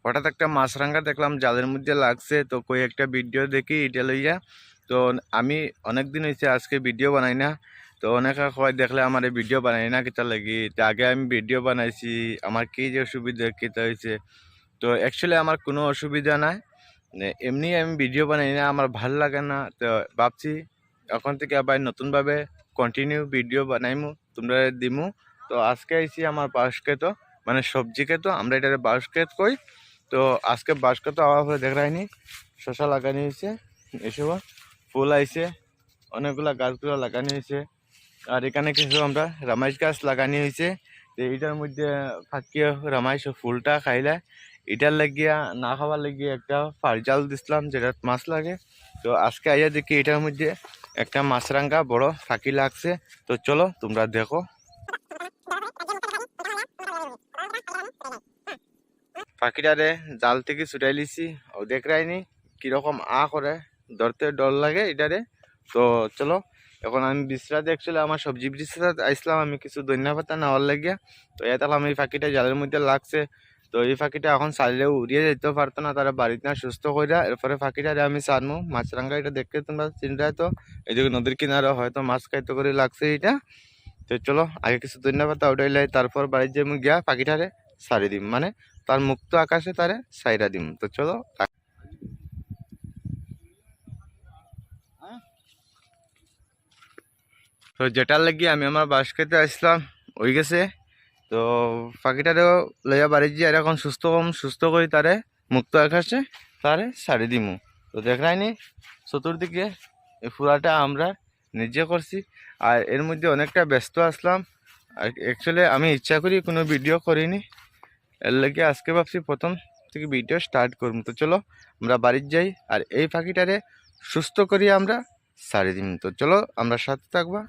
হঠাৎ একটা মাছরাঙা দেখলাম জালের মধ্যে লাগছে, তো কই একটা ভিডিও দেখি এটা লইয়া। তো আমি অনেক দিন হয়েছে আজকে ভিডিও বানাই না। তো অনেকে কয় দেখলে আমার এই ভিডিও বানাই না কিতা লাগি, তো আগে আমি ভিডিও বানাইছি, আমার কি যে অসুবিধা কিতা হয়েছে। তো অ্যাকচুয়ালি আমার কোনো অসুবিধা নাই, এমনি আমি ভিডিও বানাই না, আমার ভাল লাগে না। তো ভাবছি এখন থেকে আবার নতুনভাবে কন্টিনিউ ভিডিও বানাইমু, তোমরা দিমু। তো আজকে আইছি আমার বাঁশক্ষেত, মানে সবজি ক্ষেত, আমরা এটারে বাঁশক্ষেত কই। তো আজকে বাঁশক্ষেত হওয়ার পরে দেখ রাইনি শশা লাগানো হয়েছে, এসব ফুল আইছে, অনেকগুলা গাছগুলো লাগানো হয়েছে। আর এখানে কিছু আমরা রামাইশ গাছ লাগানো হয়েছে। তো এটার মধ্যে ফাঁকিয়ে রামাইশ ফুলটা খাইলে এটার লাগিয়া না খাওয়ার লাগিয়ে একটা ফারজাল দিছিলাম যেটা মাছ লাগে। তো আজকে আইয়া দেখি এটার মধ্যে একটা মাছরাঙ্গা বড় ফাঁকি লাগছে। তো চলো তোমরা দেখো। পাখিটারে জাল থেকে ছুটাই লিছি, ও দেখ রাইনি কিরকম করে, ধরতে ডর লাগে এটারে। তো চলো এখন আমি বিশ্রাতে, অ্যাকচুয়ালি আমার সবজি বিশ্রাতে আইসলাম আমি কিছু ধনিয়া পাতা নেওয়ার লাগিয়া। তো দেখলাম এই পাখিটা জালের মধ্যে লাগছে। তো এই পাখিটা এখন ছাড়লেও উড়িয়ে যেতে পারতো না, তারা বাড়িতে না সুস্থ করে। এরপরে পাখিটারে আমি ছাড়মু। মাছরাঙ্গা এটা দেখতে তোমরা চিন্তায়, তো এইদিকে নদীর কিনারে হয়তো মাছ খাইতে করে লাগছে এটা। তো চলো আগে কিছু ধনিয়া পাতা উঠাইলাই, তারপর বাড়ির যে গিয়া পাখিটারে ছাড়ি দিম, মানে তার মুক্ত আকাশে তারে সাইরা দিম। তো চলো। তো যেটার লাগি আমি আমার বাস খেতে আসলাম ওই গেছে। তো পাখিটারেও লইয়া বাড়ি যে আর এখন সুস্থ করি তারে মুক্ত আকাশে তারে ছাড়ি দিমু। তো দেখায়নি চতুর্দিকে এই ফুলাটা আমরা নিজে করছি, আর এর মধ্যে অনেকটা ব্যস্ত আসলাম। আর অ্যাকচুয়ালি আমি ইচ্ছা করি কোনো ভিডিও করিনি, এর লাগে আজকে ভাবছি প্রথম থেকে ভিডিও স্টার্ট করবো। তো চলো আমরা বাড়ির যাই আর এই পাখিটারে সুস্থ করি আমরা ছাড়ি দিম। তো চলো আমরা সাথে থাকবা।